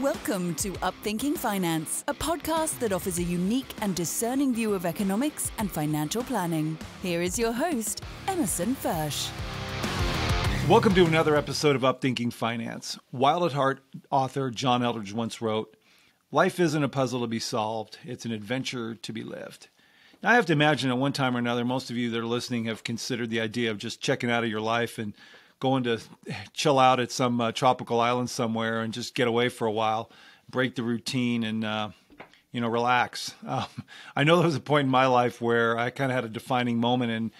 Welcome to Upthinking Finance, a podcast that offers a unique and discerning view of economics and financial planning. Here is your host, Emerson Fersch. Welcome to another episode of Upthinking Finance. Wild at heart author John Eldredge once wrote, "Life isn't a puzzle to be solved, it's an adventure to be lived." Now, I have to imagine at one time or another, most of you that are listening have considered the idea of just checking out of your life and going to chill out at some tropical island somewhere and just get away for a while, break the routine and, relax. I know there was a point in my life where I kind of had a defining moment,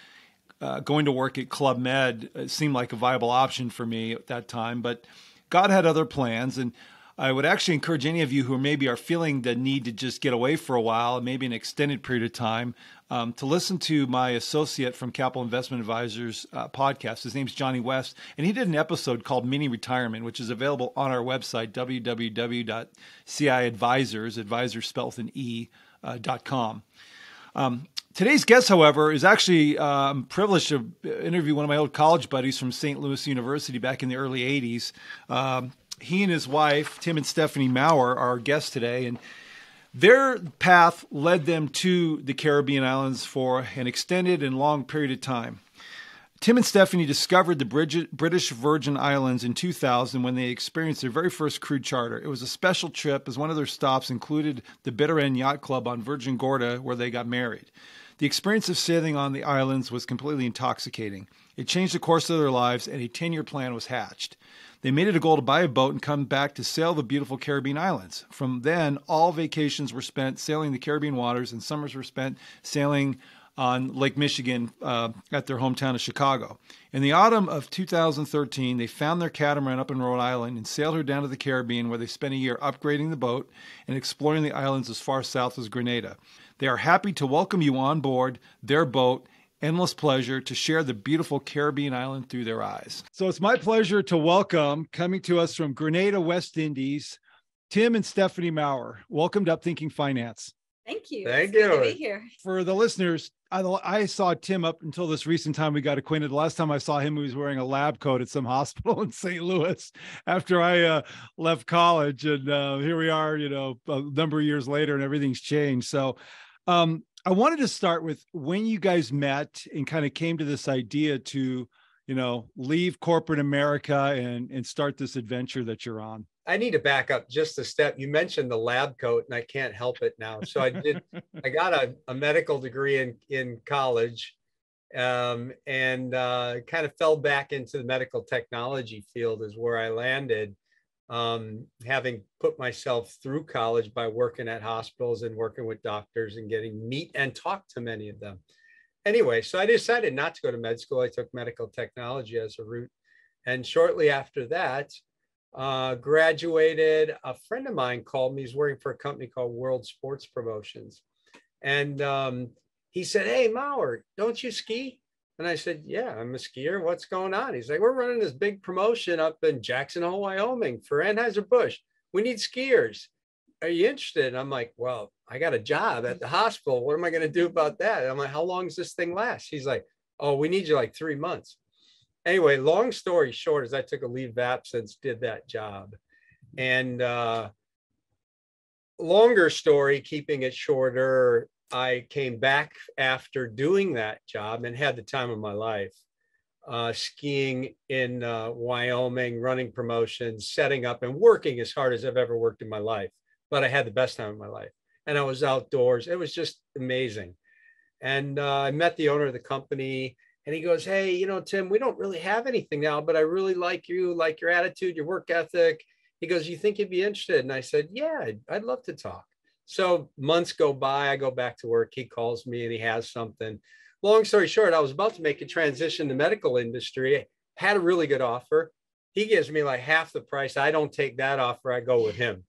and going to work at Club Med seemed like a viable option for me at that time, but God had other plans. And I would actually encourage any of you who maybe are feeling the need to just get away for a while, maybe an extended period of time, to listen to my associate from Capital Investment Advisors podcast. His name's Johnny West, and he did an episode called Mini Retirement, which is available on our website, www.ciadvisors, advisors spelled with an E.com. Today's guest, however, is actually I'm privileged to interview one of my old college buddies from St. Louis University back in the early 80s. He and his wife, Tim and Stephany Mauer, are our guests today, and their path led them to the Caribbean islands for an extended and long period of time. Tim and Stephany discovered the British Virgin Islands in 2000 when they experienced their very first cruise charter. It was a special trip, as one of their stops included the Bitter End Yacht Club on Virgin Gorda, where they got married. The experience of sailing on the islands was completely intoxicating. It changed the course of their lives, and a 10-year plan was hatched. They made it a goal to buy a boat and come back to sail the beautiful Caribbean islands. From then, all vacations were spent sailing the Caribbean waters, and summers were spent sailing on Lake Michigan at their hometown of Chicago. In the autumn of 2013, they found their catamaran up in Rhode Island and sailed her down to the Caribbean, where they spent a year upgrading the boat and exploring the islands as far south as Grenada. They are happy to welcome you on board their boat. Endless pleasure to share the beautiful Caribbean island through their eyes. So it's my pleasure to welcome, coming to us from Grenada, West Indies, Tim and Stephany Mauer. Welcome to Upthinking Finance. Thank you. Thank it's you. Good to be here. For the listeners, I saw Tim up until this recent time we got acquainted. The last time I saw him, he was wearing a lab coat at some hospital in St. Louis after I left college. And here we are, a number of years later, and everything's changed. So I wanted to start with when you guys met and kind of came to this idea to, leave corporate America and start this adventure that you're on. I need to back up just a step. You mentioned the lab coat, and I can't help it now. So I got a medical degree in college, and kind of fell back into the medical technology field is where I landed, having put myself through college by working at hospitals and working with doctors and getting meet and talk to many of them. Anyway, so I decided not to go to med school. I took medical technology as a route. And shortly after that, graduated. A friend of mine called me. He's working for a company called World Sports Promotions. And he said, "Hey, Mauer, don't you ski?" And I said, "Yeah, I'm a skier. What's going on?" He's like, "We're running this big promotion up in Jackson Hole, Wyoming for Anheuser-Busch. We need skiers. Are you interested?" And I'm like, "Well, I got a job at the hospital. What am I going to do about that?" And I'm like, "How long does this thing last?" He's like, "Oh, we need you like 3 months." Anyway, long story short is I took a leave of absence, did that job. And longer story, keeping it shorter, I came back after doing that job and had the time of my life, skiing in Wyoming, running promotions, setting up and working as hard as I've ever worked in my life. But I had the best time of my life. And I was outdoors. It was just amazing. And I met the owner of the company. And he goes, "Hey, Tim, we don't really have anything now, but I really like you, like your attitude, your work ethic." He goes, "You think you'd be interested?" And I said, "Yeah, I'd love to talk." So months go by, I go back to work. He calls me and he has something. Long story short, I was about to make a transition to medical industry, had a really good offer. He gives me like half the price. I don't take that offer. I go with him.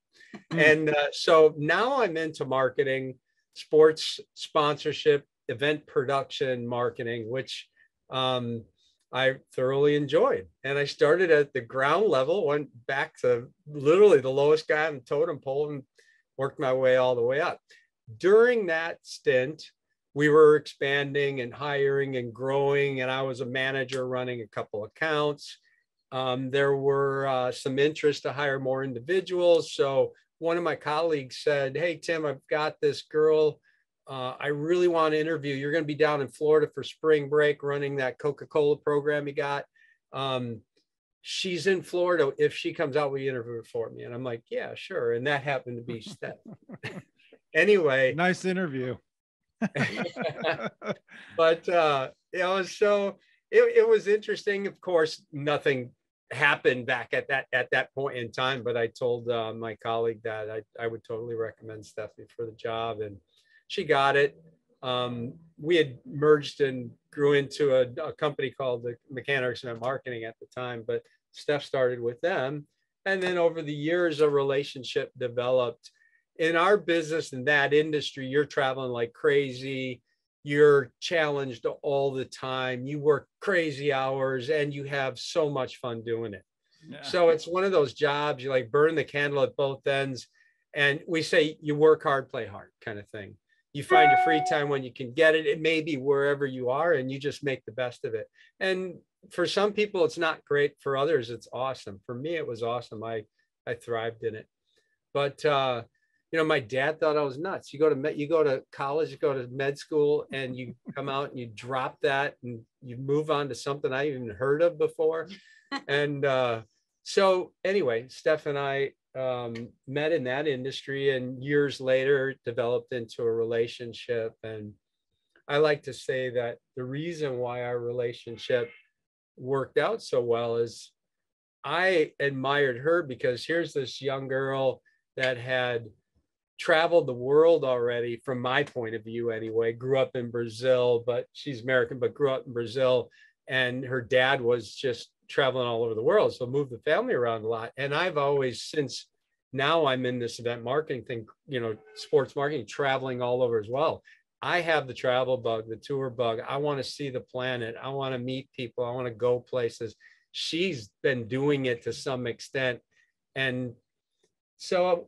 And so now I'm into marketing, sports sponsorship, event production, marketing, which I thoroughly enjoyed. And I started at the ground level, went back to literally the lowest guy on the totem pole and worked my way all the way up. During that stint, we were expanding and hiring and growing, and I was a manager running a couple accounts. There were some interest to hire more individuals. So one of my colleagues said, "Hey, Tim, I've got this girl. I really want to interview. You're going to be down in Florida for spring break running that Coca-Cola program you got. She's in Florida. If she comes out, will you interview her for me?" And I'm like, "Yeah, sure." And that happened to be Steph. Anyway. Nice interview. But, so it was interesting. Of course, nothing happened back at that point in time, but I told my colleague that I would totally recommend Stephany for the job, and she got it. We had merged and grew into a company called the Mechanics and Marketing at the time, but Steph started with them. And then over the years, a relationship developed. In our business, in that industry, you're traveling like crazy. You're challenged all the time. You work crazy hours and you have so much fun doing it. Yeah. So it's one of those jobs, you like burn the candle at both ends. And we say you work hard, play hard kind of thing. You find your free time when you can get it. It may be wherever you are and you just make the best of it. And for some people, it's not great. For others, it's awesome. For me, it was awesome. I thrived in it. But, my dad thought I was nuts. You go to college, you go to med school, and you come out and you drop that and you move on to something I even heard of before. And so anyway, Steph and I met in that industry, and years later developed into a relationship. And I like to say that the reason why our relationship worked out so well is I admired her, because here's this young girl that had traveled the world already, from my point of view anyway, grew up in Brazil, but she's American, but grew up in Brazil. And her dad was just traveling all over the world. So moved the family around a lot. And I've always, since now I'm in this event marketing thing, sports marketing, traveling all over as well. I have the travel bug, the tour bug. I want to see the planet. I want to meet people. I want to go places. She's been doing it to some extent. And so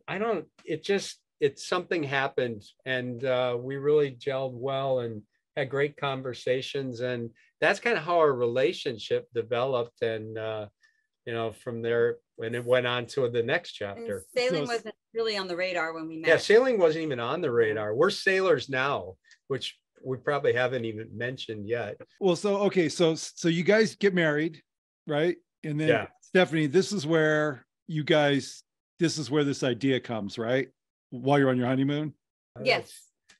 something happened, and we really gelled well and had great conversations. And that's kind of how our relationship developed. And, from there, when it went on to the next chapter. And sailing wasn't really on the radar when we met. Yeah, sailing wasn't even on the radar. We're sailors now, which we probably haven't even mentioned yet. Well, so you guys get married, right? And then Stephany, this is where this idea comes, right? While you're on your honeymoon? Yes.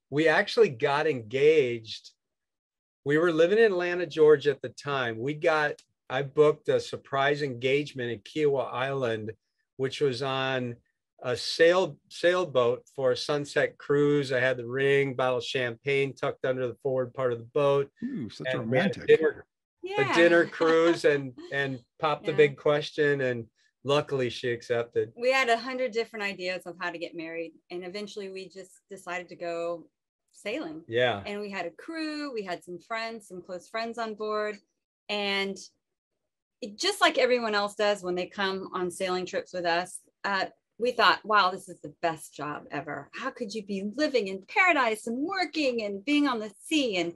We actually got engaged. We were living in Atlanta, Georgia at the time. I booked a surprise engagement in Kiowa Island, which was on a sailboat for a sunset cruise. I had the ring, bottle of champagne tucked under the forward part of the boat. Ooh, such a romantic. A dinner cruise and popped the big question, and luckily she accepted. We had 100 different ideas of how to get married, and eventually we just decided to go sailing. Yeah. And we had a crew, we had some close friends on board, and just like everyone else does when they come on sailing trips with us, we thought, wow, this is the best job ever. How could you be living in paradise and working and being on the sea? And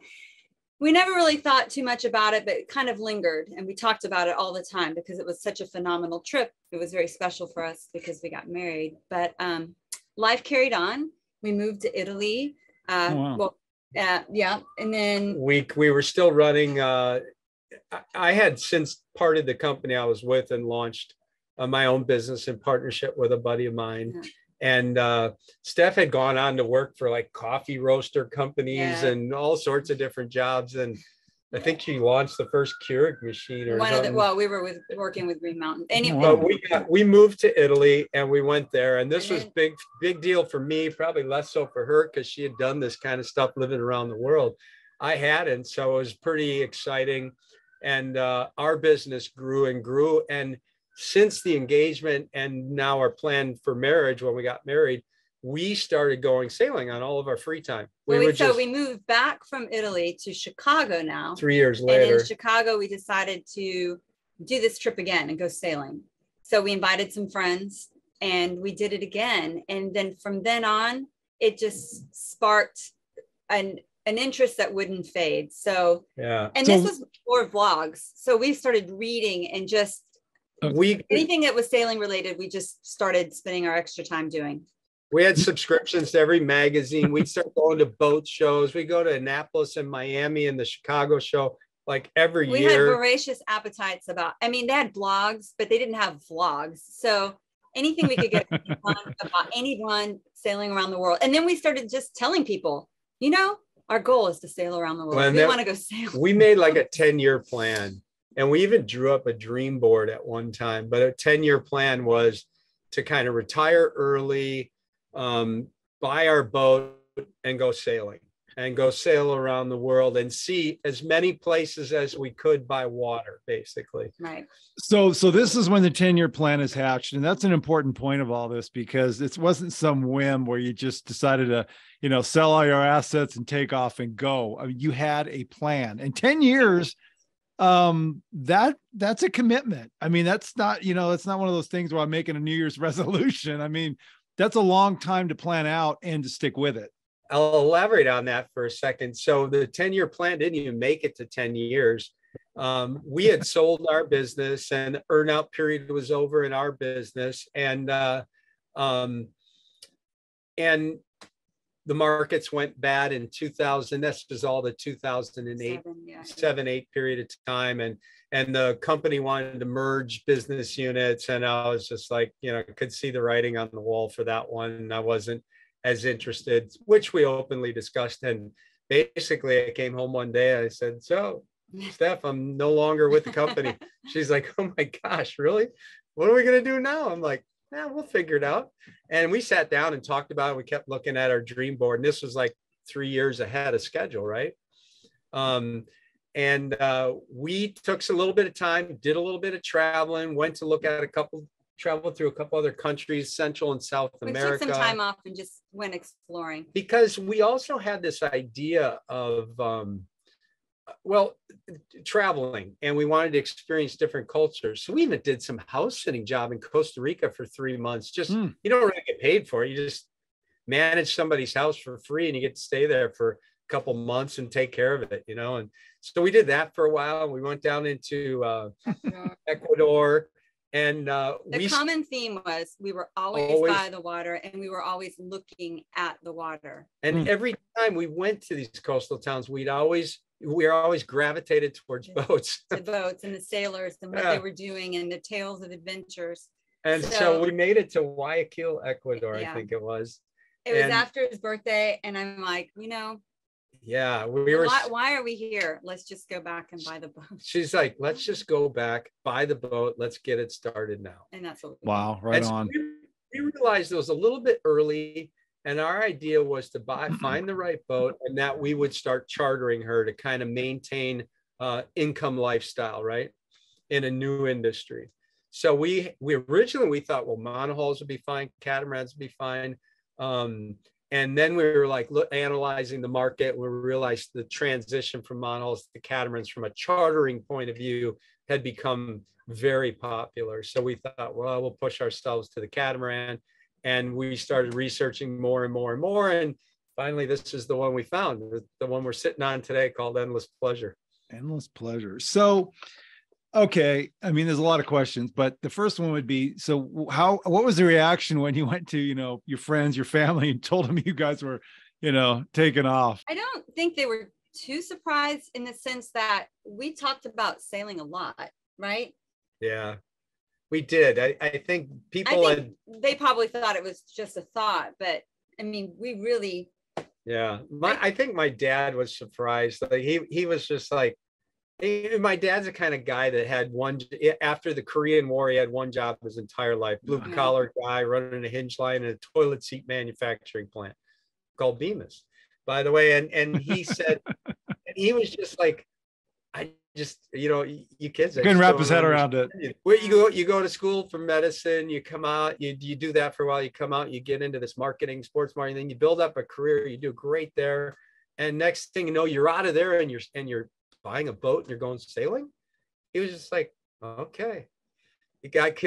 we never really thought too much about it, but it kind of lingered. And we talked about it all the time because it was such a phenomenal trip. It was very special for us because we got married. But life carried on. We moved to Italy. And then we were still running. I had since parted the company I was with and launched my own business in partnership with a buddy of mine. Yeah. And Steph had gone on to work for like coffee roaster companies and all sorts of different jobs. And I think she launched the first Keurig machine or something. We were working with Green Mountain. Anyway, but we moved to Italy and we went there. And this was big deal for me, probably less so for her because she had done this kind of stuff living around the world. I hadn't. So it was pretty exciting. And our business grew and grew. And since the engagement and now our plan for marriage, when we got married, we started going sailing on all of our free time. We moved back from Italy to Chicago now. 3 years later. And in Chicago, we decided to do this trip again and go sailing. So we invited some friends and we did it again. And then from then on, it just sparked an interest that wouldn't fade. So, this was before vlogs. So we started reading and just anything that was sailing related, we just started spending our extra time doing. We had subscriptions to every magazine. We'd start going to boat shows. We go to Annapolis and Miami and the Chicago show like every year. We had voracious appetites about, I mean, they had blogs, but they didn't have vlogs. So anything we could get about anyone sailing around the world. And then we started just telling people, you know, our goal is to sail around the world. We want to go sail. We made like a 10-year plan. And we even drew up a dream board at one time. But a 10-year plan was to kind of retire early, buy our boat and go sailing and go sail around the world and see as many places as we could by water, basically. Right. So this is when the 10-year plan is hatched. And that's an important point of all this, because it wasn't some whim where you just decided to, you know, sell all your assets and take off and go. I mean, you had a plan, and 10 years, that's a commitment. I mean, that's not, you know, it's not one of those things where I'm making a New Year's resolution. I mean, that's a long time to plan out and to stick with it. I'll elaborate on that for a second. So the 10-year plan didn't even make it to 10 years. We had sold our business and the earnout period was over in our business. And the markets went bad in 2000. This was all the 2008, 7-8 period of time. And the company wanted to merge business units. And I was just like, you know, I could see the writing on the wall for that one. And I wasn't as interested, which we openly discussed. And basically I came home one day and I said, so Steph, I'm no longer with the company. She's like, oh my gosh, really? What are we going to do now? I'm like, yeah, we'll figure it out. And we sat down and talked about it. We kept looking at our dream board. And this was like 3 years ahead of schedule, right? We took a little bit of time, did a little bit of traveling, went to look at traveled through a couple other countries, Central and South America. We took some time off and just went exploring. Because we also had this idea of, traveling, and we wanted to experience different cultures. So we even did some house sitting job in Costa Rica for 3 months. Just, you don't really get paid for it. You just manage somebody's house for free and you get to stay there for a couple months and take care of it, you know? And so we did that for a while. We went down into Ecuador. And the common theme was we were always by the water, and we were always looking at the water. And every time we went to these coastal towns, we were always gravitated towards boats. The boats and the sailors and what they were doing and the tales of adventures. And so we made it to Guayaquil, Ecuador, I think it was. It was after his birthday, and I'm like, you know, yeah, why are we here? Let's just go back and buy the boat. She's like, let's just go back, buy the boat. Let's get it started now. And that's what wow, right on. We realized it was a little bit early, and our idea was to find the right boat, and that we would start chartering her to kind of maintain income lifestyle, right, in a new industry. So we originally thought, well, monohulls would be fine, catamarans would be fine. And then we were like analyzing the market. We realized the transition from monohulls to catamarans from a chartering point of view had become very popular. So we thought, well, we'll push ourselves to the catamaran. And we started researching more and more and more. And finally, this is the one we found, the one we're sitting on today, called Endless Pleasure. Endless Pleasure. So, okay. I mean, there's a lot of questions, but the first one would be, so what was the reaction when you went to, you know, your friends, your family, and told them you guys were, you know, taking off? I don't think they were too surprised, in the sense that we talked about sailing a lot, right? Yeah, we did. I think they probably thought it was just a thought, but I mean, we really. Yeah. I think my dad was surprised. Like he was just like, my dad's the kind of guy that had after the Korean War, he had one job his entire life, blue collar guy running a hinge line in a toilet seat manufacturing plant called Bemis, by the way. And he said, and he was just like, I just, you know, you kids couldn't wrap his head around it. Where you go to school for medicine, you come out, you do that for a while, you come out, you get into this marketing, sports marketing, then you build up a career, you do great there. And next thing you know, you're out of there and you're buying a boat and you're going sailing. He was just like, okay,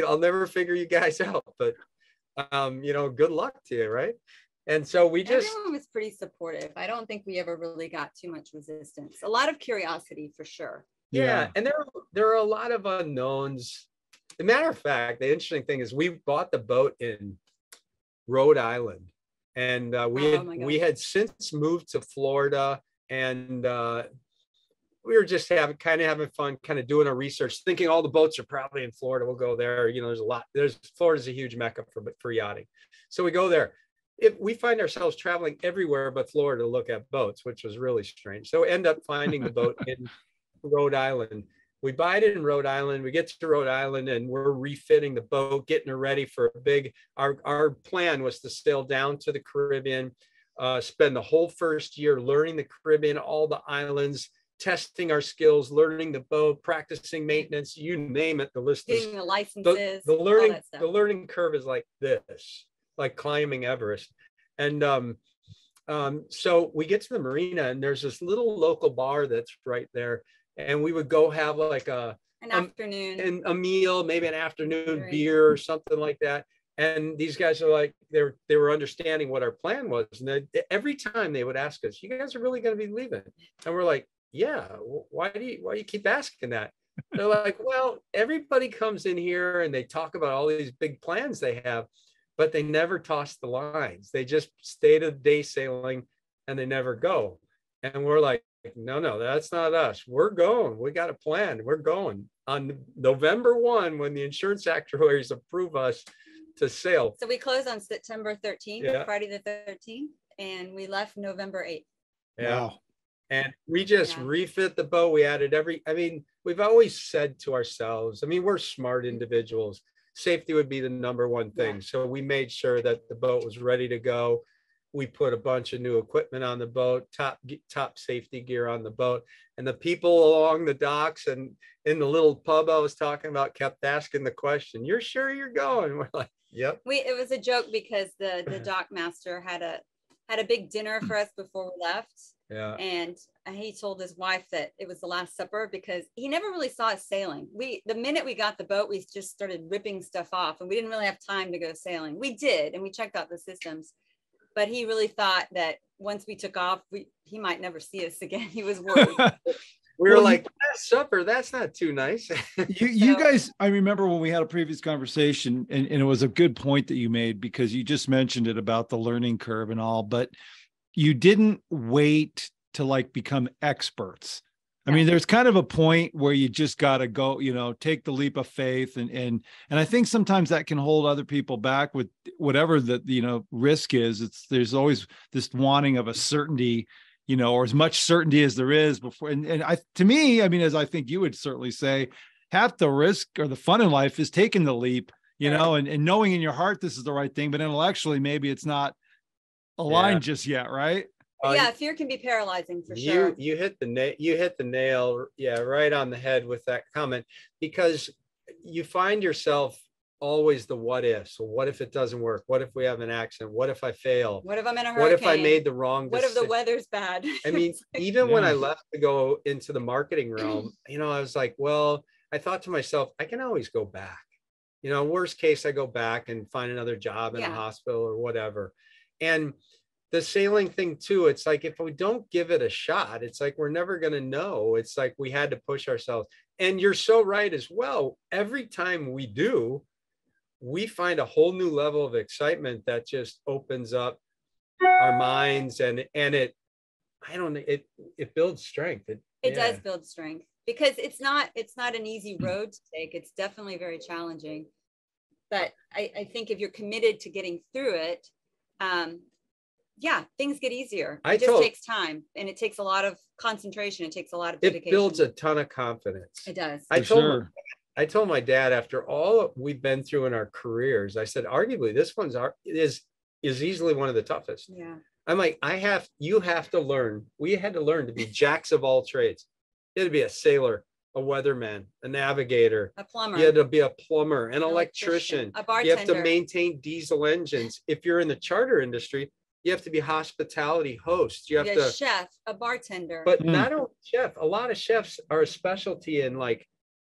I'll never figure you guys out, but you know, good luck to you, right? And so everyone was pretty supportive. I don't think we ever really got too much resistance. A lot of curiosity for sure. Yeah. And there are a lot of unknowns. a matter of fact, the interesting thing is we bought the boat in Rhode Island, and we had since moved to Florida, and we were just having fun, kind of doing our research, thinking all the boats are probably in Florida. We'll go there. You know, there's a lot. Florida's a huge mecca for yachting, so we go there. If we find ourselves traveling everywhere but Florida to look at boats, which was really strange. So end up finding the boat in Rhode Island. We buy it in Rhode Island. We get to Rhode Island and we're refitting the boat, getting her ready for a big, our plan was to sail down to the Caribbean, spend the whole first year learning the Caribbean, all the islands, testing our skills, learning the boat, practicing maintenance, you name it. The list getting the licenses, the learning curve is like this, like climbing Everest. And so we get to the marina and there's this little local bar that's right there. And we would go have like an afternoon and a meal, maybe an afternoon beer or something like that. And these guys are like, they were understanding what our plan was. And every time they would ask us, you guys are really going to be leaving? And we're like, yeah, why do you keep asking that? They're like, well, everybody comes in here and they talk about all these big plans they have, but they never toss the lines. They just stay to the day sailing and they never go. And we're like, no, that's not us. We're going. We got a plan. We're going on November 1 when the insurance actuaries approve us to sail. So we closed on September 13th, Friday the 13th, and we left November 8th. Yeah. Wow. And we just refit the boat. We added we've always said to ourselves, we're smart individuals. Safety would be the number one thing. Yeah. So we made sure that the boat was ready to go. We put a bunch of new equipment on the boat, top safety gear on the boat. And the people along the docks and in the little pub I was talking about kept asking the question, "You're sure you're going?" We're like, "Yep." It was a joke because the dock master had a big dinner for us before we left. Yeah. And he told his wife that it was the Last Supper because he never really saw us sailing. The minute we got the boat, we just started ripping stuff off and we didn't really have time to go sailing. We did, and we checked out the systems. But he really thought that once we took off, he might never see us again. He was worried. We were like, Last Supper, that's not too nice. You guys, I remember when we had a previous conversation, and it was a good point that you made because you just mentioned it about the learning curve and all, but you didn't wait to become experts. I mean, there's kind of a point where you just got to go, take the leap of faith. And I think sometimes that can hold other people back with whatever the, risk is. There's always this wanting of a certainty, or as much certainty as there is before. And to me, as I think you would certainly say, half the risk or the fun in life is taking the leap, and knowing in your heart, this is the right thing, but intellectually, maybe it's not aligned just yet. Right. Fear can be paralyzing for sure. You hit the nail, right on the head with that comment, because you find yourself always the what if. So what if it doesn't work? What if we have an accident? What if I fail? What if I'm in a hurricane? What if I made the wrong decision? What if the weather's bad? Even when I left to go into the marketing realm, I was like, well, I thought to myself, I can always go back. Worst case, I go back and find another job in a hospital or whatever. And the sailing thing too, it's like, if we don't give it a shot, it's like, we're never going to know. It's like, we had to push ourselves. And you're so right as well. Every time we do, we find a whole new level of excitement that just opens up our minds and it builds strength. It does build strength because it's not an easy road to take. It's definitely very challenging, but I think if you're committed to getting through it, things get easier. It just takes time and it takes a lot of concentration. It takes a lot of dedication. It builds a ton of confidence. It does. I told my dad, after all we've been through in our careers, I said, arguably this one's is easily one of the toughest. Yeah. I'm like, you have to learn. We had to learn to be jacks of all trades. You had to be a sailor, a weatherman, a navigator, a plumber. You had to be a plumber, an electrician, a bartender. You have to maintain diesel engines. If you're in the charter industry, you have to be hospitality host. You have to a chef, a bartender. But not only chef, a lot of chefs are a specialty in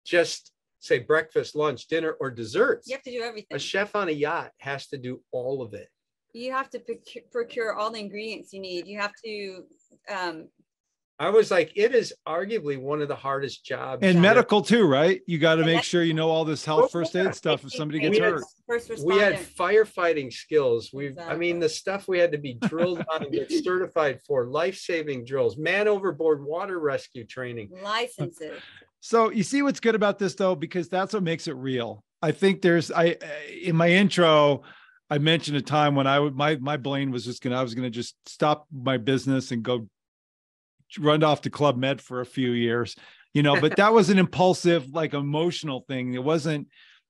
just say breakfast, lunch, dinner, or desserts. You have to do everything. A chef on a yacht has to do all of it. You have to procure all the ingredients you need. You have to I was like, it is arguably one of the hardest jobs. And medical too, right? You got to And make that's- sure you know all this health first aid stuff if somebody gets hurt. First We had responder. firefighting skills. I Exactly. mean, the stuff we had to be drilled on and get certified for, life-saving drills, man overboard water rescue training. Licenses. So you see what's good about this though, because that's what makes it real. I think in my intro, I mentioned a time when my brain was I was going to just stop my business and go run off to Club Med for a few years, but that was an impulsive, like emotional thing. It wasn't,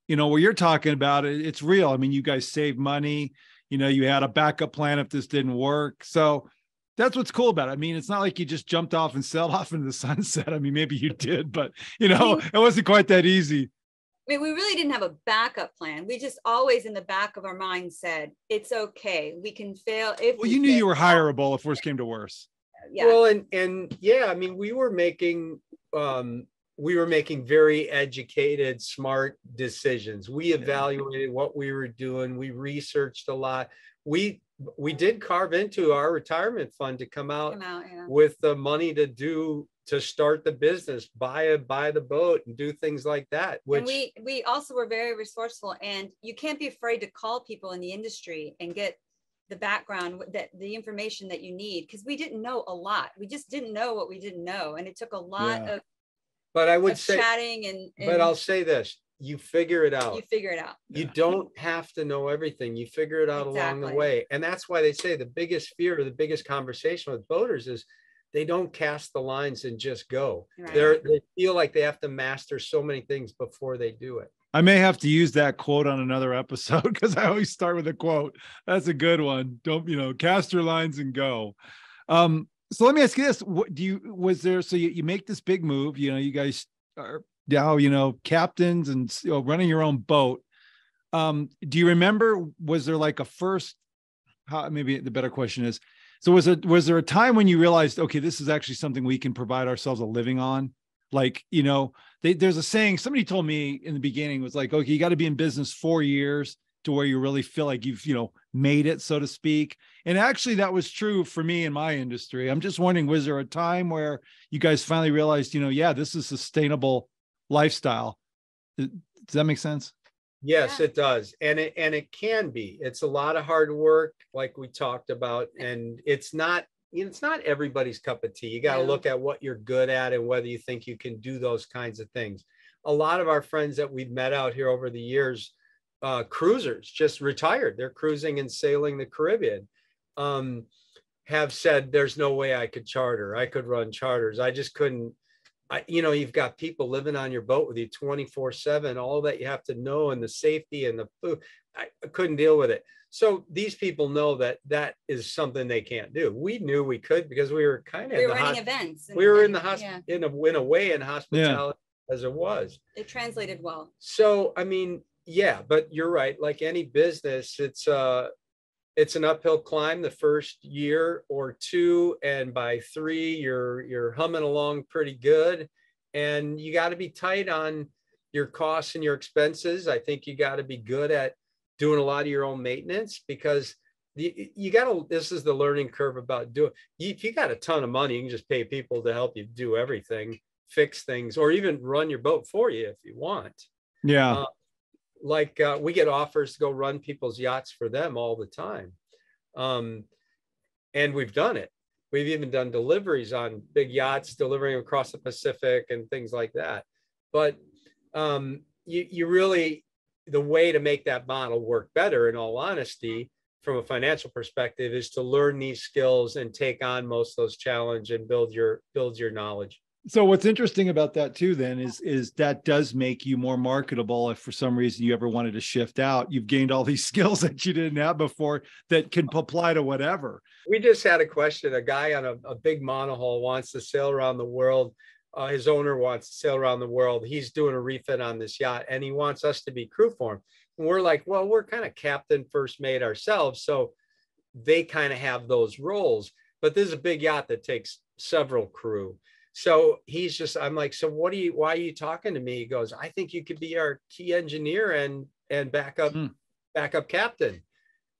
what you're talking about. It's real. I mean, you guys saved money, you had a backup plan if this didn't work. So that's what's cool about it. I mean, it's not like you just jumped off and sailed off into the sunset. I mean, maybe you did, but it wasn't quite that easy. I mean, we really didn't have a backup plan. We just always in the back of our mind said, it's okay. We can fail. Well, you knew you were hireable if worse came to worse. Yeah. Well, and yeah, I mean, we were making very educated, smart decisions. We evaluated what we were doing. We researched a lot. We did carve into our retirement fund to come out with the money to start the business, buy the boat and do things like that. And we also were very resourceful, and you can't be afraid to call people in the industry and get the background, the information that you need, because we didn't know a lot. We just didn't know what we didn't know. And it took a lot of, but I would say chatting and but I'll say this, you figure it out. You figure it out. You don't have to know everything. You figure it out along the way. And that's why they say the biggest fear or the biggest conversation with boaters is they don't cast the lines and just go. Right. They feel like they have to master so many things before they do it. I may have to use that quote on another episode because I always start with a quote. That's a good one. Don't, cast your lines and go. So let me ask you this. You make this big move, you guys are now, captains and running your own boat. Do you remember, was there like a first, maybe the better question is, so was there a time when you realized, okay, this is actually something we can provide ourselves a living on? Like, there's a saying somebody told me in the beginning was like, okay, you got to be in business 4 years to where you really feel like you've, made it, so to speak. And actually that was true for me in my industry. I'm just wondering, was there a time where you guys finally realized, yeah, this is sustainable lifestyle? Does that make sense? Yes, it does. And it can be. It's a lot of hard work, like we talked about, and it's not everybody's cup of tea. You got to look at what you're good at and whether you think you can do those kinds of things. A lot of our friends that we've met out here over the years, cruisers, just retired, they're cruising and sailing the Caribbean, have said, there's no way I could charter. I could run charters. I just couldn't. You've got people living on your boat with you 24/7, all that you have to know, and the safety and the food. I couldn't deal with it. So these people know that is something they can't do. We knew we could because we were kind of running events. We were in the hospital in a way in hospitality as it was. It translated well. So I mean, yeah, but you're right. Like any business, it's an uphill climb the first year or two, and by 3 you're humming along pretty good, and you got to be tight on your costs and your expenses. I think you got to be good at doing a lot of your own maintenance, because this is the learning curve about if you got a ton of money, you can just pay people to help you do everything, fix things, or even run your boat for you if you want. Yeah. We get offers to go run people's yachts for them all the time. And we've done it. We've even done deliveries on big yachts, delivering across the Pacific and things like that. But you really, the way to make that model work better, in all honesty, from a financial perspective, is to learn these skills and take on most of those challenges and build your knowledge. So what's interesting about that too, then, is that does make you more marketable. If for some reason you ever wanted to shift out, you've gained all these skills that you didn't have before that can apply to whatever. We just had a question. A guy on a big monohull wants to sail around the world. His owner wants to sail around the world. He's doing a refit on this yacht, and he wants us to be crew for him. And we're like, well, we're kind of captain first mate ourselves, so they kind of have those roles. But this is a big yacht that takes several crew. So I'm like, so why are you talking to me? He goes, I think you could be our key engineer and backup captain.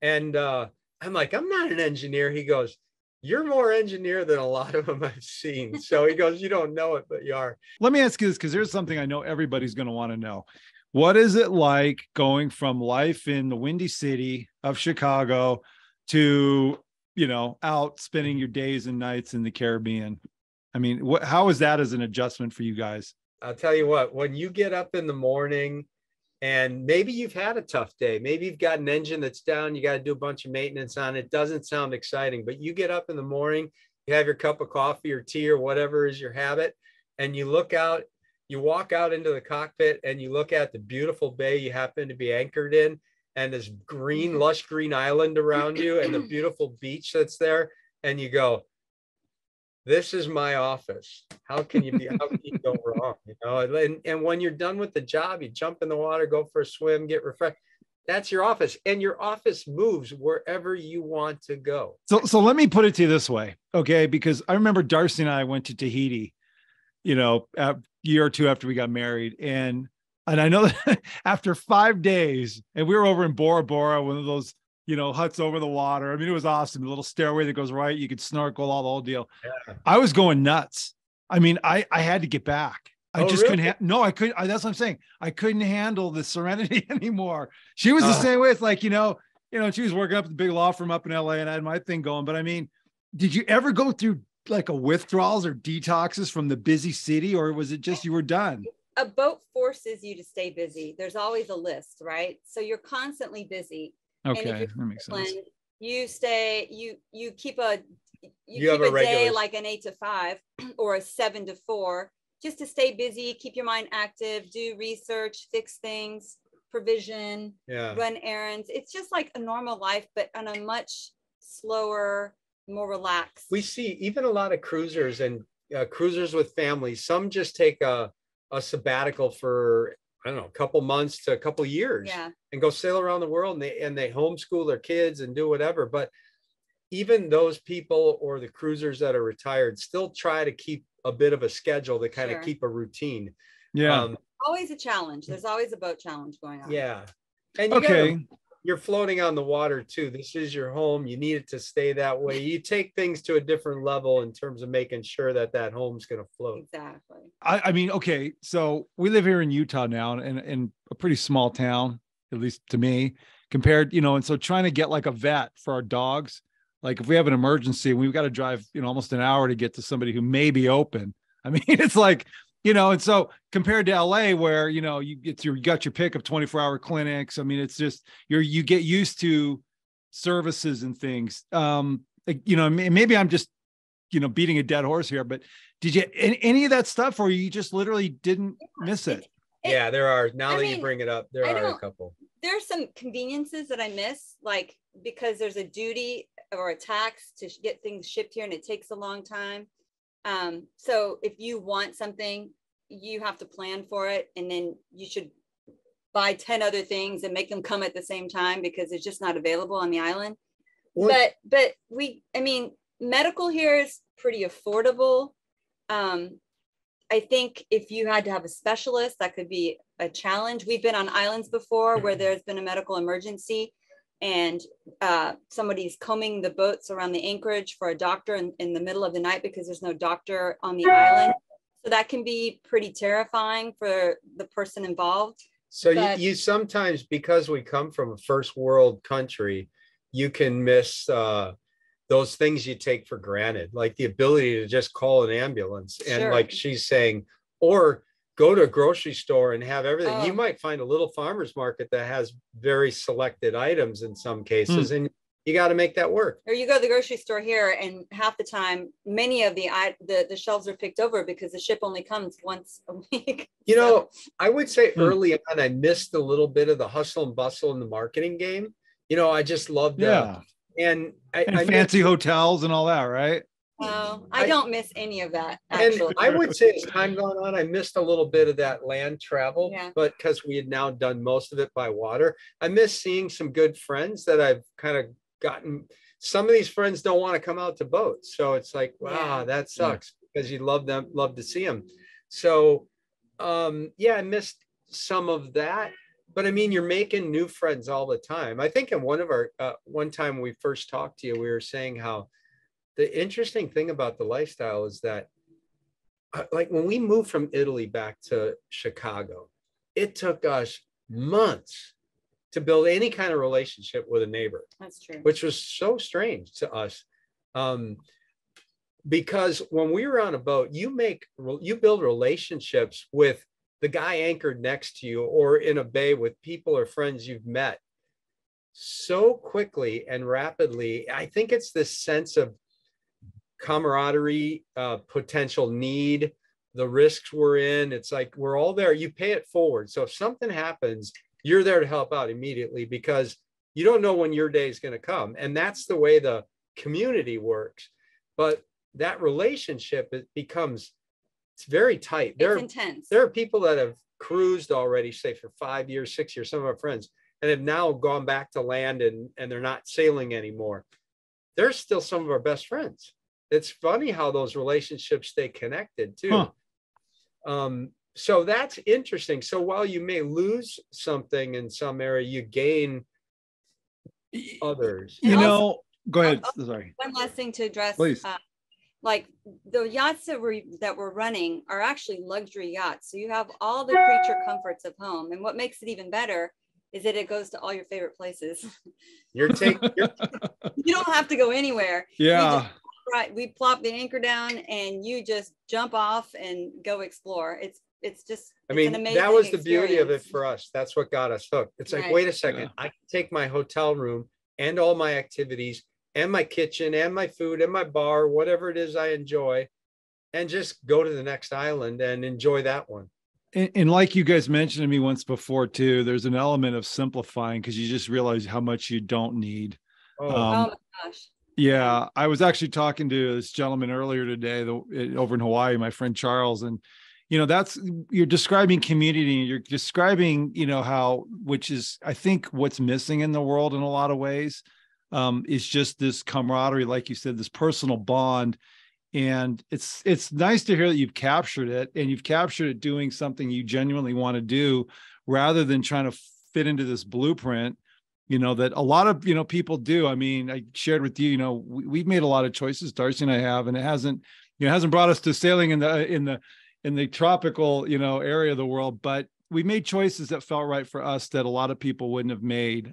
And I'm like, I'm not an engineer. He goes, you're more engineer than a lot of them I've seen. So he goes, you don't know it, but you are. Let me ask you this, because there's something I know everybody's going to want to know. What is it like going from life in the Windy City of Chicago to, out spending your days and nights in the Caribbean? I mean, how is that as an adjustment for you guys? I'll tell you what, when you get up in the morning and maybe you've had a tough day, maybe you've got an engine that's down, you got to do a bunch of maintenance on it. Doesn't sound exciting, but you get up in the morning, you have your cup of coffee or tea or whatever is your habit, and you look out, you walk out into the cockpit and you look at the beautiful bay you happen to be anchored in, and this green, lush green island around you and the beautiful beach that's there. And you go, this is my office. How can you go wrong? And when you're done with the job, you jump in the water, go for a swim, get refreshed. That's your office, and your office moves wherever you want to go. So let me put it to you this way. Okay. Because I remember Darcy and I went to Tahiti, a year or two after we got married. And I know that after 5 days, and we were over in Bora Bora, one of those, huts over the water. I mean, it was awesome. A little stairway that goes right. You could snorkel, all the whole deal. Yeah. I was going nuts. I mean, I had to get back. I just really? couldn't. I couldn't. That's what I'm saying. I couldn't handle the serenity anymore. She was the same way. It's like, she was working up at the big law firm up in LA, and I had my thing going. But I mean, did you ever go through like a withdrawals or detoxes from the busy city, or was it just you were done? A boat forces you to stay busy. There's always a list, right? So you're constantly busy. Okay, that makes sense. You stay, you keep a regular day like an 8 to 5 or a 7 to 4, just to stay busy, keep your mind active, do research, fix things, provision, run errands. It's just like a normal life, but on a much slower, more relaxed. We see even a lot of cruisers and cruisers with families. Some just take a sabbatical for, I don't know, a couple months to a couple years and go sail around the world, and they homeschool their kids and do whatever. But even those people or the cruisers that are retired still try to keep a bit of a schedule to kind of keep a routine. Yeah. Always a challenge. There's always a boat challenge going on. Yeah. And you're floating on the water too. This is your home. You need it to stay that way. You take things to a different level in terms of making sure that home's going to float. Exactly. I mean, okay. So we live here in Utah now, in a pretty small town, at least to me, compared, and so trying to get like a vet for our dogs, like if we have an emergency, we've got to drive, almost an hour to get to somebody who may be open. I mean, it's like, and so compared to LA where, you got your pick of 24-hour clinics. I mean, it's just, you get used to services and things. Maybe I'm just, beating a dead horse here, but did you, any of that stuff, or you just literally didn't miss it? Yeah, there are. Now that you bring it up, there are a couple. There's some conveniences that I miss, like because there's a duty or a tax to get things shipped here and it takes a long time. So if you want something, you have to plan for it, and then you should buy 10 other things and make them come at the same time because it's just not available on the island. But medical here is pretty affordable. I think if you had to have a specialist, that could be a challenge. We've been on islands before where there's been a medical emergency and somebody's combing the boats around the anchorage for a doctor in the middle of the night because there's no doctor on the island. So that can be pretty terrifying for the person involved. So you sometimes, because we come from a first world country, you can miss those things you take for granted, like the ability to just call an ambulance. And like she's saying, or go to a grocery store and have everything. You might find a little farmer's market that has very selected items in some cases, and you got to make that work. Or you go to the grocery store here, and half the time, many of the shelves are picked over because the ship only comes once a week. I would say early on, I missed a little bit of the hustle and bustle in the marketing game. I just loved and fancy hotels and all that, right? I don't miss any of that, actually. And I would say as time gone on, I missed a little bit of that land travel, but because we had now done most of it by water. I miss seeing some good friends that I've kind of gotten. Some of these friends don't want to come out to boats. So it's like, wow, that sucks because you love to see them. So, I missed some of that. But I mean, you're making new friends all the time. I think in one time we first talked to you, we were saying how the interesting thing about the lifestyle is that, like when we moved from Italy back to Chicago, it took us months to build any kind of relationship with a neighbor. That's true. Which was so strange to us. Because when we were on a boat, you build relationships with the guy anchored next to you, or in a bay with people or friends you've met so quickly and rapidly. I think it's this sense of camaraderie, potential need, the risks we're in. It's like we're all there. You pay it forward. So if something happens, you're there to help out immediately, because you don't know when your day is going to come. And that's the way the community works. But that relationship, it's very tight. It's intense. There are people that have cruised already, say for 5 years, 6 years, some of our friends, and have now gone back to land and they're not sailing anymore. They're still some of our best friends. It's funny how those relationships stay connected too. So that's interesting. So while you may lose something in some area, you gain others. Go ahead. Sorry. One last thing to address. Please. Like the yachts that we're running are actually luxury yachts. So you have all the creature comforts of home. And what makes it even better is that it goes to all your favorite places. You don't have to go anywhere. Yeah. We plop the anchor down and you just jump off and go explore. It's an amazing that was the experience. beauty of it for us. That's what got us hooked. It's like, Right. wait a second, I can take my hotel room and all my activities and my kitchen and my food and my bar, whatever it is I enjoy, and just go to the next island and enjoy that one. And like you guys mentioned to me once before too, there's an element of simplifying, because you just realize how much you don't need. Oh my gosh. Yeah, I was actually talking to this gentleman earlier today over in Hawaii, my friend Charles, and you're describing community, and you're describing, which is, I think, what's missing in the world in a lot of ways, is just this camaraderie, like you said, this personal bond. And it's nice to hear that you've captured it, and you've captured it doing something you genuinely want to do, rather than trying to fit into this blueprint, that a lot of, people do. I mean, I shared with you, we've made a lot of choices, Darcy and I have, and it hasn't brought us to sailing in the tropical, area of the world, but we made choices that felt right for us that a lot of people wouldn't have made.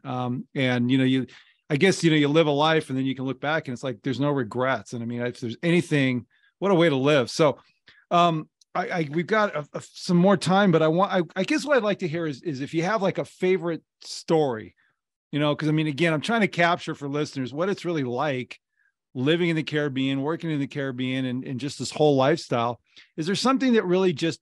I guess, you live a life and then you can look back and it's like, there's no regrets. And I mean, if there's anything, what a way to live. So we've got some more time, but I guess what I'd like to hear is if you have like a favorite story, because I mean, again, I'm trying to capture for listeners what it's really like living in the Caribbean, working in the Caribbean, and just this whole lifestyle. Is there something that really just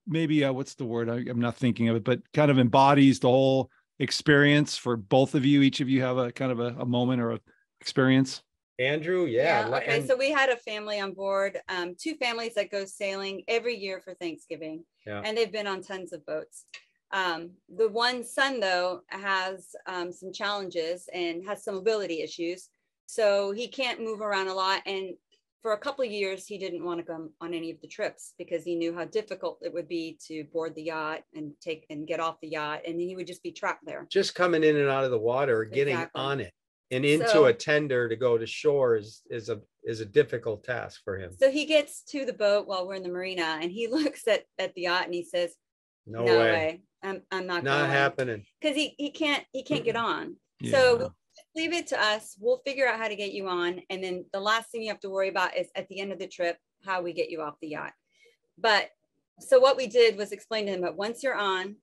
maybe, what's the word? I'm not thinking of it, but kind of embodies the whole experience for both of you? Each of you have a kind of a moment or a experience? Andrew, yeah. Okay, so we had a family on board, 2 families that go sailing every year for Thanksgiving, and they've been on tons of boats. The one son, though, has some challenges and has some mobility issues, so he can't move around a lot. And for a couple of years, he didn't want to go on any of the trips because he knew how difficult it would be to board the yacht and get off the yacht, and he would just be trapped there. Just coming in and out of the water, getting on it and into a tender to go to shore is a difficult task for him. So he gets to the boat while we're in the marina, and he looks at the yacht and he says, "No way. I'm not going." Happening. Because he can't get on. Yeah. So leave it to us. We'll figure out how to get you on. And then the last thing you have to worry about is at the end of the trip, how we get you off the yacht. But so what we did was explain to him that once you're on,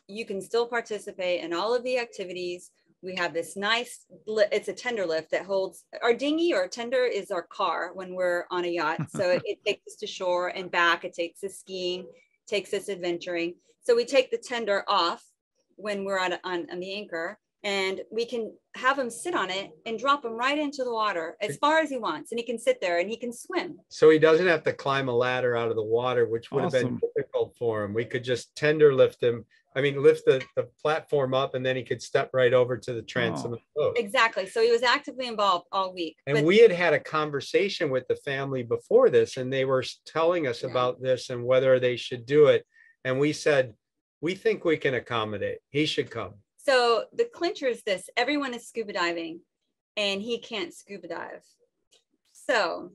you can still participate in all of the activities. We have this nice, it's a tender lift that holds our dinghy, or tender is our car when we're on a yacht. So it takes us to shore and back. It takes us skiing, takes us adventuring. So we take the tender off when we're on the anchor, and we can have him sit on it and drop him right into the water as far as he wants. And he can sit there and he can swim. So he doesn't have to climb a ladder out of the water, which would have been difficult for him. We could just tender lift him. I mean, lift the platform up, and then he could step right over to the transom of the boat. Exactly. So he was actively involved all week. And we had a conversation with the family before this, and they were telling us about this and whether they should do it. And we said, we think we can accommodate. He should come. So the clincher is this: everyone is scuba diving and he can't scuba dive. So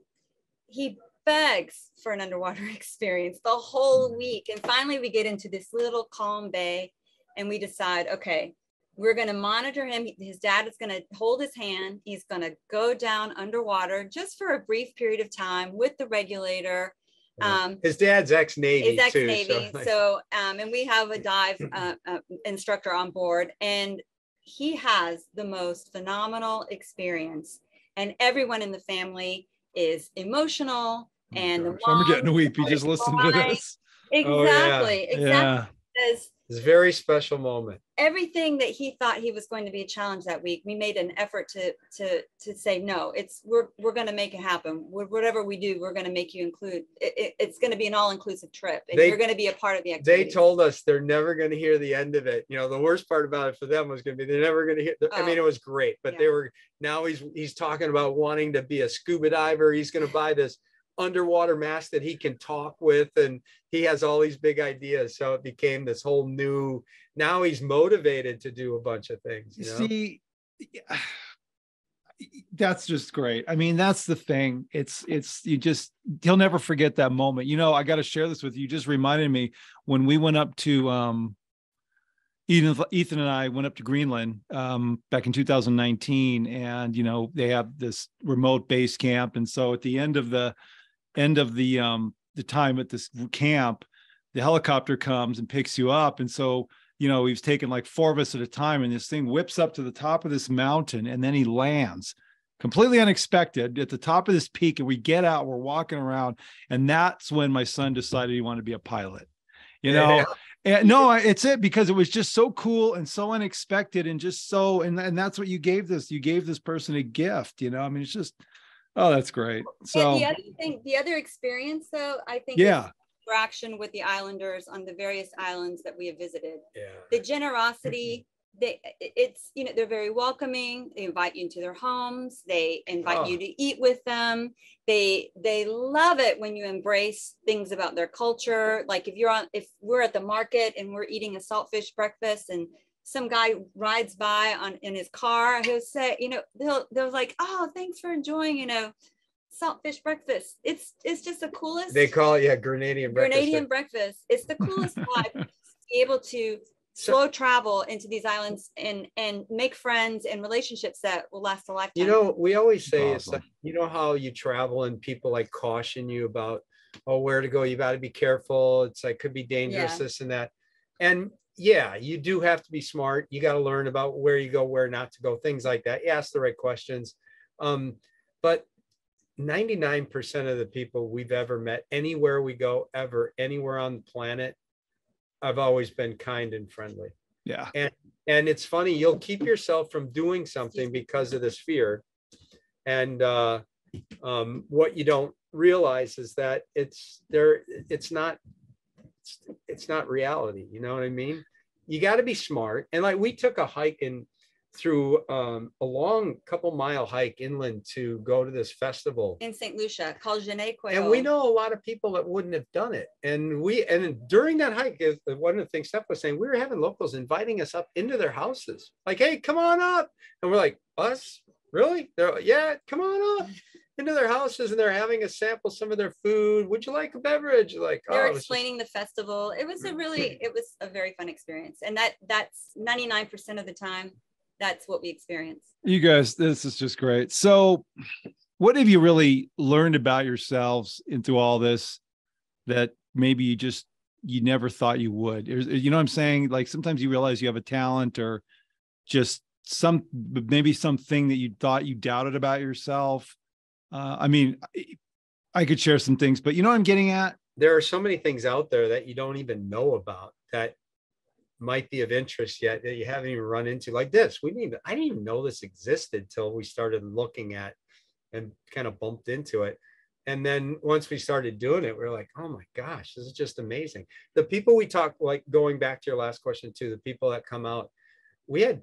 he begs for an underwater experience the whole week. And finally, we get into this little calm bay and we decide, okay, we're going to monitor him. His dad is going to hold his hand. He's going to go down underwater just for a brief period of time with the regulator. His dad's ex-Navy. His ex-Navy. Too, so and we have a dive instructor on board, and he has the most phenomenal experience. And everyone in the family is emotional. And the I'm getting weepy just listening to this. Exactly. Oh, yeah. Exactly. It's a very special moment. Everything that he thought he was going to be a challenge that week, we made an effort to say, no, we're going to make it happen. Whatever we do, we're going to make you include. It's going to be an all-inclusive trip, and you're going to be a part of the activity. They told us they're never going to hear the end of it. You know, the worst part about it for them was going to be they're never going to hear. I mean, it was great, but they were. Now he's talking about wanting to be a scuba diver. He's going to buy this underwater mask that he can talk with, and he has all these big ideas. So it became this whole new. Now he's motivated to do a bunch of things. You know? See, that's just great. I mean, that's the thing. He'll never forget that moment. You know, I got to share this with you. You just reminded me when we went up to Ethan and I went up to Greenland back in 2019, and you know they have this remote base camp, and so at the end of the time at this camp, the helicopter comes and picks you up, and so you know he's taken like 4 of us at a time, and this thing whips up to the top of this mountain, and then he lands completely unexpected at the top of this peak, and we get out, we're walking around, and that's when my son decided he wanted to be a pilot. You know. Yeah. And no, it's it, because it was just so cool and so unexpected and just so, and that's what you gave this person a gift, you know, I mean, it's just, oh, that's great. So and the other experience though, I think is interaction with the islanders on the various islands that we have visited. The generosity, they're very welcoming. They invite you into their homes. They invite you to eat with them. They love it when you embrace things about their culture. Like if we're at the market and we're eating a saltfish breakfast and some guy rides by in his car, he'll say, you know, they'll like, oh, thanks for enjoying, you know, saltfish breakfast. It's just the coolest. They call it Grenadian breakfast. It's the coolest vibe to be able to slow travel into these islands and make friends and relationships that will last a lifetime. You know, we always say it's like, you know how you travel and people like caution you about, oh, where to go. You got to be careful. It's like, could be dangerous, this and that. And yeah, you do have to be smart. You got to learn about where you go, where not to go, things like that. You ask the right questions. But 99% of the people we've ever met, anywhere we go, ever, anywhere on the planet, I've always been kind and friendly. Yeah. And it's funny, you'll keep yourself from doing something because of this fear. And what you don't realize is that it's not reality. You know what I mean? You got to be smart. And like we took a hike through a long couple-mile hike inland to go to this festival in St. Lucia called Genet Quail. And we know a lot of people that wouldn't have done it. And during that hike, one of the things Steph was saying, we were having locals inviting us up into their houses. Like, hey, come on up. And we're like, us? Really? They're like, yeah, come on up into their houses, and they're having us sample some of their food. Would you like a beverage? Like, they're explaining the festival. It was a very fun experience. And that's 99% of the time. That's what we experience. You guys, this is just great. So what have you really learned about yourselves into all this that maybe you never thought you would? You know what I'm saying? Like sometimes you realize you have a talent or just maybe something that you thought you doubted about yourself. I mean, I could share some things, but you know what I'm getting at? There are so many things out there that you don't even know about that might be of interest yet that you haven't even run into, like this. I didn't even know this existed till we started looking at and kind of bumped into it. And then once we started doing it, we we're like, oh my gosh, this is just amazing. The people we talk, like going back to your last question too, the people that come out, we had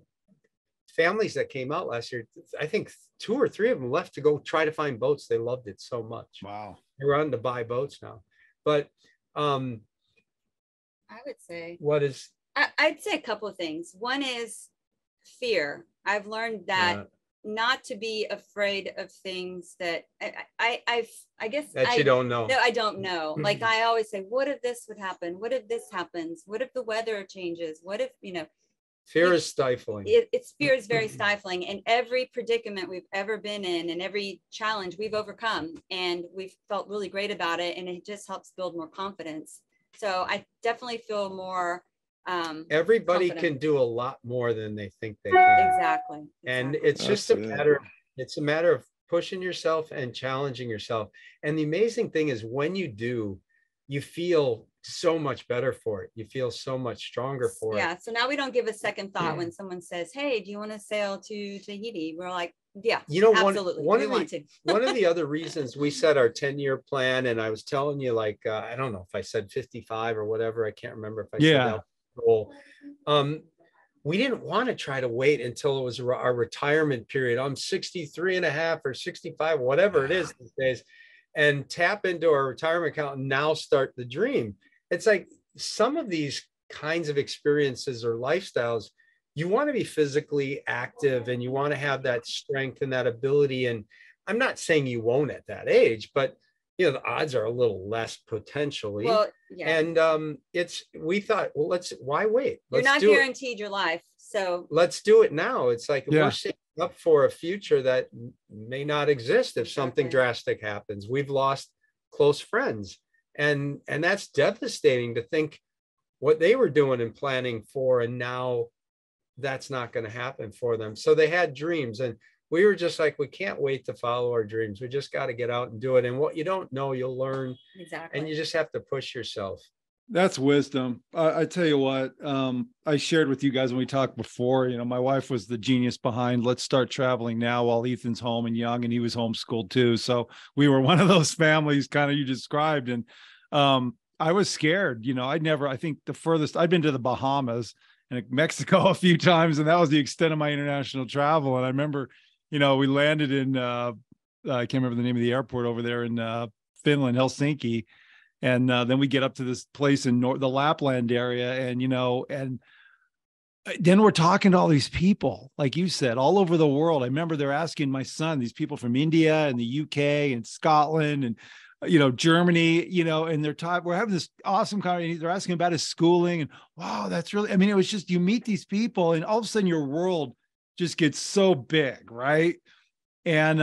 families that came out last year. I think 2 or 3 of them left to go try to find boats. They loved it so much. Wow. They're on to buy boats now. But I would say I'd say a couple of things. One is fear. I've learned that not to be afraid of things that I guess that you don't know. I don't know. Like I always say, what if this would happen? What if this happens? What if the weather changes? What if, Fear is stifling. Fear is very stifling. And every predicament we've ever been in and every challenge we've overcome, and we've felt really great about it. And it just helps build more confidence. So I definitely feel more everybody confident. can do a lot more than they think they can. Exactly. And it's just a matter of pushing yourself and challenging yourself. And the amazing thing is when you do, you feel so much better for it. You feel so much stronger for it. Yeah. So now we don't give a second thought when someone says, hey, do you want to sail to Tahiti? We're like, yeah, absolutely. One of the other reasons we set our 10-year plan, and I was telling you, like, I don't know if I said 55 or whatever. I can't remember if I said that goal. We didn't want to try to wait until it was our retirement period. I'm 63 and a half or 65, whatever it is these days, and tap into our retirement account and now start the dream. It's like some of these kinds of experiences or lifestyles, you want to be physically active and you want to have that strength and that ability. And I'm not saying you won't at that age, but the odds are a little less potentially. Well, yeah. And we thought, well, why wait? You're not guaranteed your life. So let's do it now. It's like we're setting up for a future that may not exist if something drastic happens. We've lost close friends. And that's devastating to think what they were doing and planning for, and now that's not going to happen for them. So they had dreams, and we were just like, we can't wait to follow our dreams. We just got to get out and do it. And what you don't know, you'll learn. Exactly. And you just have to push yourself. That's wisdom. I tell you what, I shared with you guys when we talked before, my wife was the genius behind let's start traveling now while Ethan's home and young, and he was homeschooled too. So we were one of those families kind of you described. And I was scared, I think the furthest I'd been to the Bahamas and Mexico a few times, and that was the extent of my international travel. And I remember, we landed in, I can't remember the name of the airport over there in Finland, Helsinki. And then we get up to this place in the Lapland area, and, and then we're talking to all these people, like you said, all over the world. I remember they're asking my son, these people from India and the UK and Scotland and, Germany, and we're having this awesome conversation. They're asking about his schooling, and wow, that's really, it was just, you meet these people and all of a sudden your world just gets so big. Right. And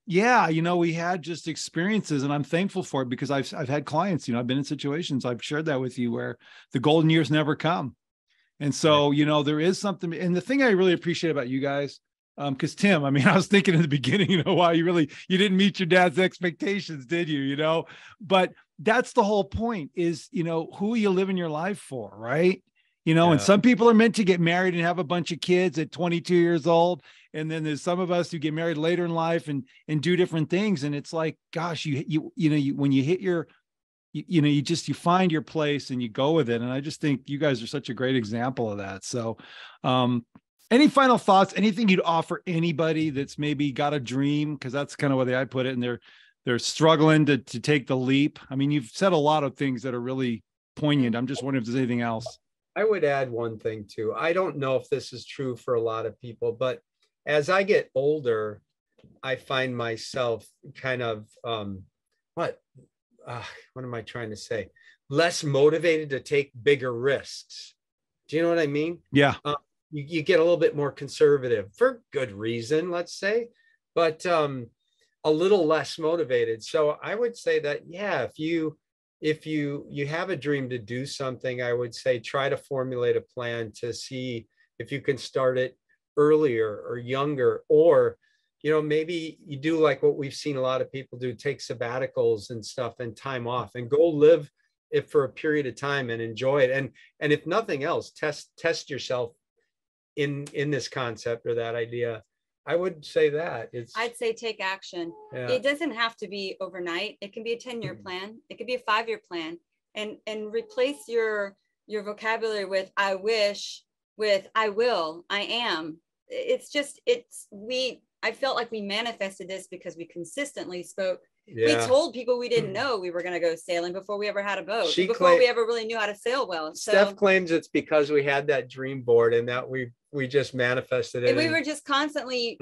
we had just experiences, and I'm thankful for it because I've had clients, I've been in situations, I've shared that with you, where the golden years never come. And so, there is something. And the thing I really appreciate about you guys, because Tim, I was thinking in the beginning, why you didn't meet your dad's expectations, did you? But that's the whole point is, who are you living your life for? Right. And some people are meant to get married and have a bunch of kids at 22 years old. And then there's some of us who get married later in life and do different things. And it's like, gosh, when you hit you find your place and you go with it. And I just think you guys are such a great example of that. So, any final thoughts, anything you'd offer anybody that's maybe got a dream? Cause that's kind of the way I put it. And they're struggling to take the leap. You've said a lot of things that are really poignant. I'm just wondering if there's anything else. I would add one thing too. I don't know if this is true for a lot of people, but as I get older, I find myself kind of, what am I trying to say? Less motivated to take bigger risks. Do you know what I mean? Yeah. You get a little bit more conservative for good reason, let's say, but a little less motivated. So I would say that, if you have a dream to do something, I would say try to formulate a plan to see if you can start it earlier or younger, or maybe you do like what we've seen a lot of people do, take sabbaticals and stuff and time off and go live it for a period of time and enjoy it. And if nothing else, test yourself in this concept or that idea. I would say that I'd say take action. Yeah. It doesn't have to be overnight. It can be a 10-year plan. It could be a 5-year plan, and replace your vocabulary with I wish with I will, I am. I felt like we manifested this because we consistently spoke We told people we didn't know we were going to go sailing before we ever had a boat, before we ever really knew how to sail well. So Steph claims it's because we had that dream board and that we just manifested it. And we were just constantly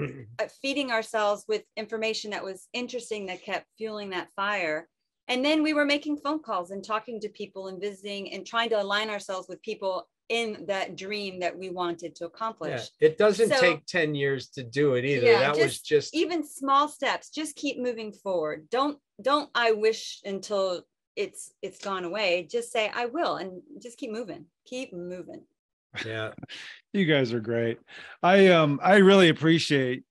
feeding ourselves with information that was interesting, that kept fueling that fire. And then we were making phone calls and talking to people and visiting and trying to align ourselves with people in that dream that we wanted to accomplish. Yeah, it doesn't take 10 years to do it either. That was just even small steps. Just keep moving forward. Don't I wish until it's gone away. Just say I will, and just keep moving. Keep moving. Yeah. You guys are great. I really appreciate,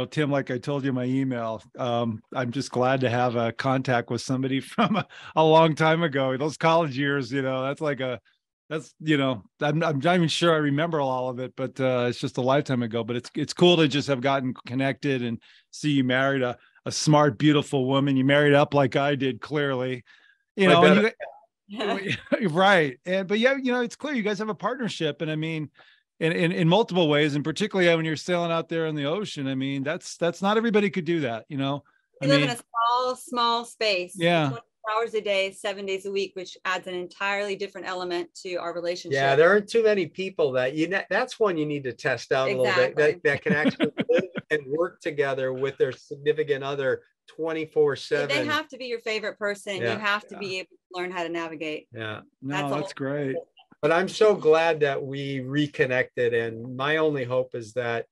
Tim, like I told you in my email, I'm just glad to have a contact with somebody from a long time ago. Those college years, I'm not even sure I remember all of it, but it's just a lifetime ago. But it's cool to just have gotten connected and see you married a smart, beautiful woman. You married up like I did, clearly, right. But it's clear you guys have a partnership. And I mean, in multiple ways, and particularly when you're sailing out there in the ocean, I mean, that's not everybody could do that, We live in a small space. Yeah. 20 hours a day, 7 days a week, which adds an entirely different element to our relationship. Yeah, there aren't too many people that's one you need to test out a little bit, that can actually live and work together with their significant other 24/7. They have to be your favorite person. Yeah. You have to be able to learn how to navigate. Yeah. That's great. But I'm so glad that we reconnected. And my only hope is that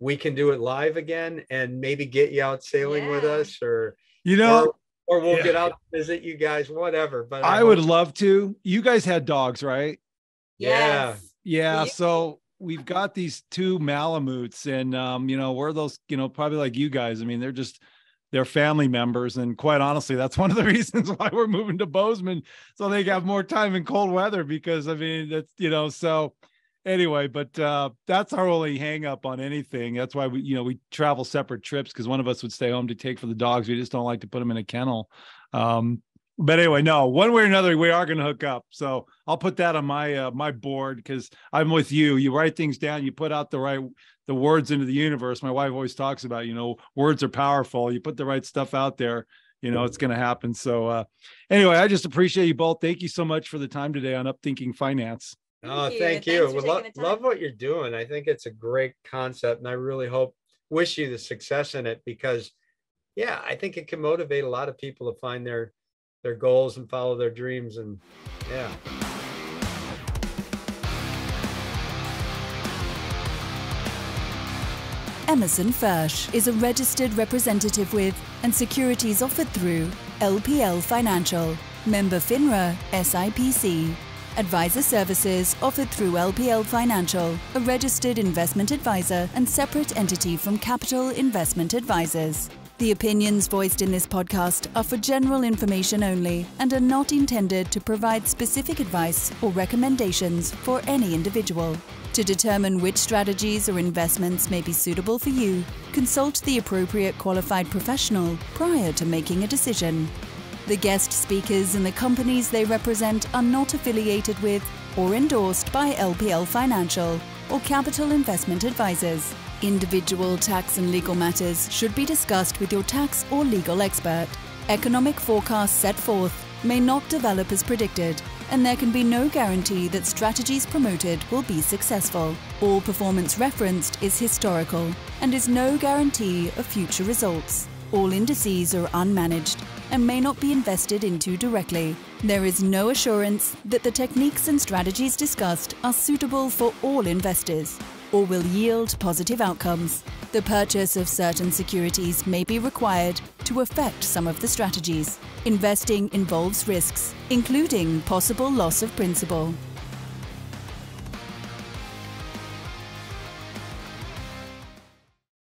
we can do it live again and maybe get you out sailing with us, or we'll get out to visit you guys, whatever. But I would love to. You guys had dogs, right? Yes. Yeah. So we've got these two Malamutes, and we're those, probably like you guys. I mean, they're family members. And quite honestly, that's one of the reasons why we're moving to Bozeman, so they have more time in cold weather, because I mean, that's, so anyway, but that's our only hang up on anything. That's why we travel separate trips, because one of us would stay home to take for the dogs. We just don't like to put them in a kennel. But anyway, no, one way or another, we are going to hook up. So I'll put that on my board, because I'm with you. You write things down, you put out the words into the universe. My wife always talks about, words are powerful. You put the right stuff out there, it's going to happen. So anyway, I just appreciate you both. Thank you so much for the time today on Upthinking Finance. Thank you. We love what you're doing. I think it's a great concept, and I really wish you the success in it, because I think it can motivate a lot of people to find their goals and follow their dreams. And Emerson Fersch is a registered representative with and securities offered through LPL Financial, member FINRA, SIPC. Advisor services offered through LPL Financial, a registered investment advisor and separate entity from Capital Investment Advisors. The opinions voiced in this podcast are for general information only and are not intended to provide specific advice or recommendations for any individual. To determine which strategies or investments may be suitable for you, consult the appropriate qualified professional prior to making a decision. The guest speakers and the companies they represent are not affiliated with or endorsed by LPL Financial or Capital Investment Advisors. Individual tax and legal matters should be discussed with your tax or legal expert. Economic forecasts set forth may not develop as predicted, and there can be no guarantee that strategies promoted will be successful. All performance referenced is historical and is no guarantee of future results. All indices are unmanaged and may not be invested into directly. There is no assurance that the techniques and strategies discussed are suitable for all investors or will yield positive outcomes. The purchase of certain securities may be required to affect some of the strategies. Investing involves risks, including possible loss of principal.